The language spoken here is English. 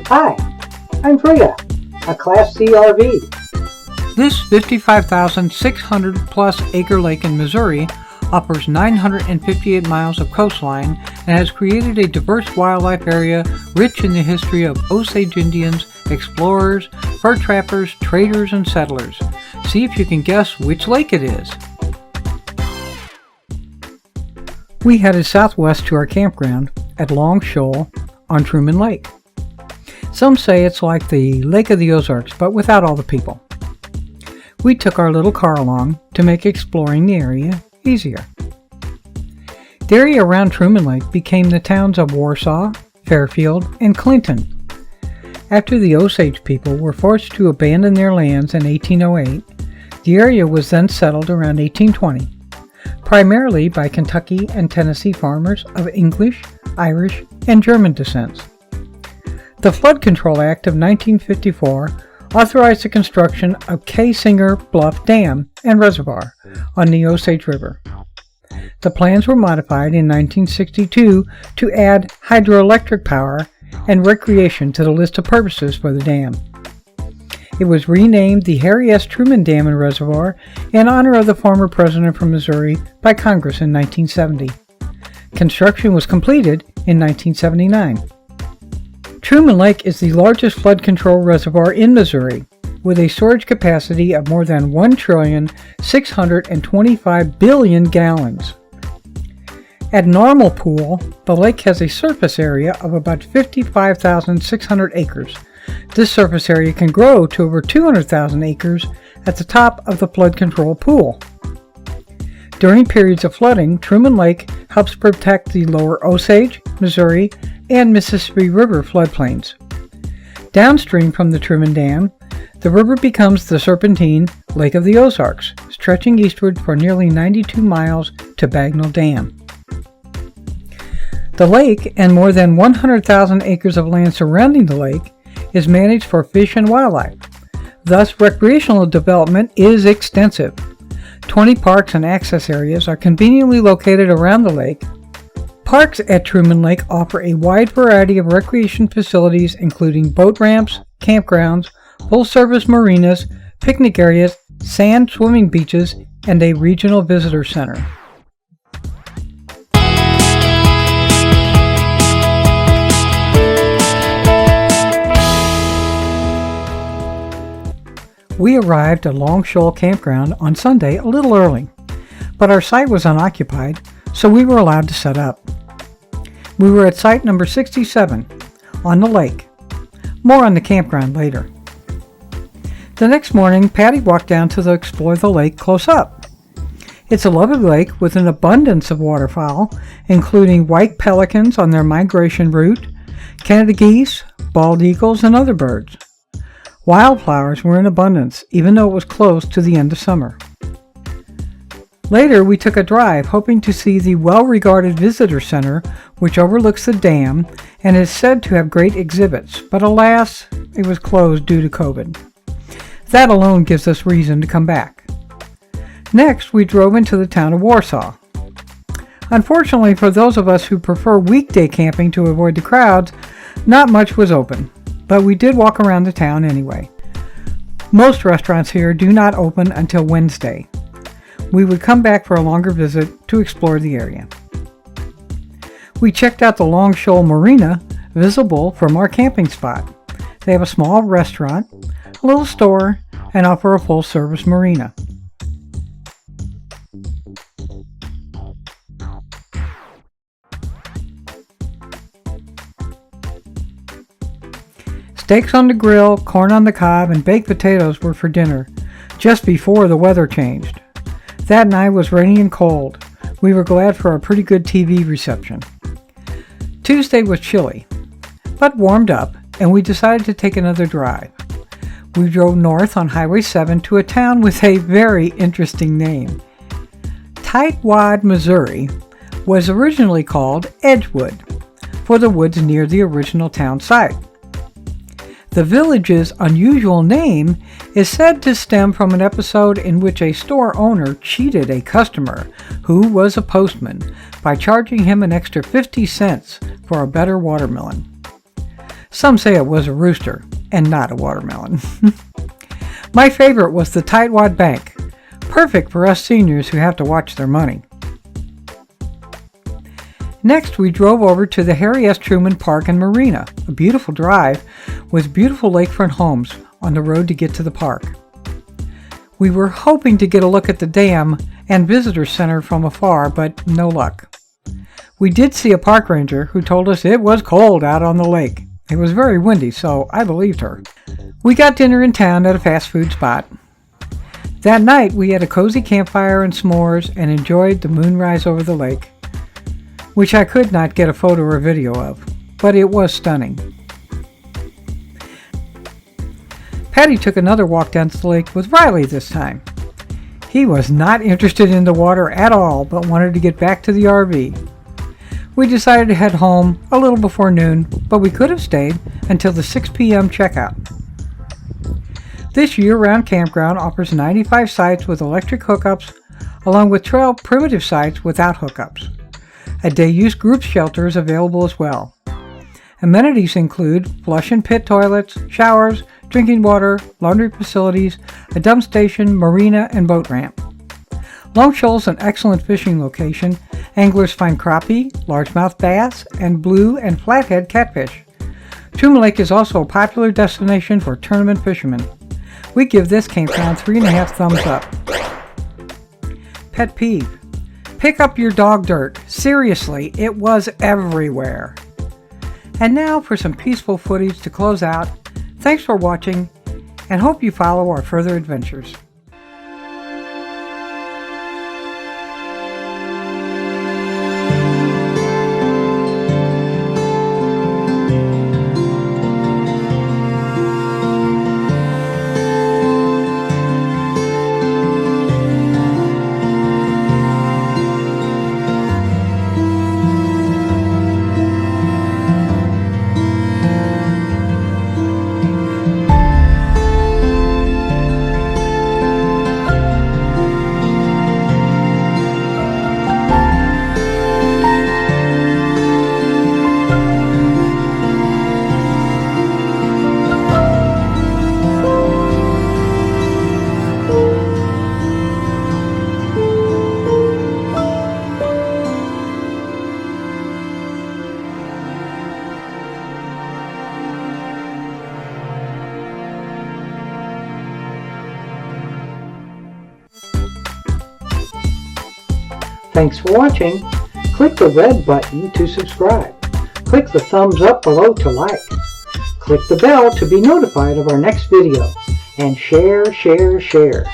Hi, I'm Frida, a Class C RV. This 55,600 plus acre lake in Missouri offers 958 miles of coastline and has created a diverse wildlife area rich in the history of Osage Indians, explorers, fur trappers, traders, and settlers. See if you can guess which lake it is. We headed southwest to our campground at Long Shoal on Truman Lake. Some say it's like the Lake of the Ozarks, but without all the people. We took our little car along to make exploring the area easier. The area around Truman Lake became the towns of Warsaw, Fairfield, and Clinton. After the Osage people were forced to abandon their lands in 1808, the area was then settled around 1820, primarily by Kentucky and Tennessee farmers of English, Irish, and German descents. The Flood Control Act of 1954 authorized the construction of K. Singer Bluff Dam and Reservoir on the Osage River. The plans were modified in 1962 to add hydroelectric power and recreation to the list of purposes for the dam. It was renamed the Harry S. Truman Dam and Reservoir in honor of the former president from Missouri by Congress in 1970. Construction was completed in 1979. Truman Lake is the largest flood control reservoir in Missouri, with a storage capacity of more than 1,625,000,000,000 gallons. At normal pool, the lake has a surface area of about 55,600 acres. This surface area can grow to over 200,000 acres at the top of the flood control pool. During periods of flooding, Truman Lake helps protect the lower Osage, Missouri, and Mississippi River floodplains. Downstream from the Truman Dam, the river becomes the serpentine Lake of the Ozarks, stretching eastward for nearly 92 miles to Bagnell Dam. The lake and more than 100,000 acres of land surrounding the lake is managed for fish and wildlife. Thus, recreational development is extensive. 20 parks and access areas are conveniently located around the lake. Parks at Truman Lake offer a wide variety of recreation facilities including boat ramps, campgrounds, full-service marinas, picnic areas, sand swimming beaches, and a regional visitor center. We arrived at Long Shoal Campground on Sunday a little early, but our site was unoccupied, so we were allowed to set up. We were at site number 67 on the lake. More on the campground later. The next morning, Patty walked down to explore the lake close up. It's a lovely lake with an abundance of waterfowl, including white pelicans on their migration route, Canada geese, bald eagles, and other birds. Wildflowers were in abundance, even though it was close to the end of summer. Later, we took a drive, hoping to see the well-regarded visitor center, which overlooks the dam and is said to have great exhibits, but alas, it was closed due to COVID. That alone gives us reason to come back. Next, we drove into the town of Warsaw. Unfortunately, for those of us who prefer weekday camping to avoid the crowds, not much was open, but we did walk around the town anyway. Most restaurants here do not open until Wednesday. We would come back for a longer visit to explore the area. We checked out the Long Shoal Marina, visible from our camping spot. They have a small restaurant, a little store, and offer a full-service marina. Steaks on the grill, corn on the cob, and baked potatoes were for dinner, just before the weather changed. That night was rainy and cold. We were glad for a pretty good TV reception. Tuesday was chilly, but warmed up, and we decided to take another drive. We drove north on Highway 7 to a town with a very interesting name. Tightwad, Missouri, was originally called Edgewood, for the woods near the original town site. The village's unusual name is said to stem from an episode in which a store owner cheated a customer who was a postman by charging him an extra 50 cents for a better watermelon. Some say it was a rooster and not a watermelon. My favorite was the Tightwad Bank, perfect for us seniors who have to watch their money. Next, we drove over to the Harry S. Truman Park and Marina, a beautiful drive with beautiful lakefront homes on the road to get to the park. We were hoping to get a look at the dam and visitor center from afar, but no luck. We did see a park ranger who told us it was cold out on the lake. It was very windy, so I believed her. We got dinner in town at a fast food spot. That night, we had a cozy campfire and s'mores and enjoyed the moonrise over the lake, which I could not get a photo or video of, but it was stunning. Patty took another walk down to the lake with Riley this time. He was not interested in the water at all, but wanted to get back to the RV. We decided to head home a little before noon, but we could have stayed until the 6 p.m. checkout. This year-round campground offers 95 sites with electric hookups, along with 12 primitive sites without hookups. A day-use group shelter is available as well. Amenities include flush and pit toilets, showers, drinking water, laundry facilities, a dump station, marina, and boat ramp. Long Shoal is an excellent fishing location. Anglers find crappie, largemouth bass, and blue and flathead catfish. Truman Lake is also a popular destination for tournament fishermen. We give this campground 3.5 thumbs up. Pet peeve: pick up your dog dirt. Seriously, it was everywhere. And now for some peaceful footage to close out. Thanks for watching, and hope you follow our further adventures. Thanks for watching. Click the red button to subscribe. Click the thumbs up below to like. Click the bell to be notified of our next video. And share, share, share.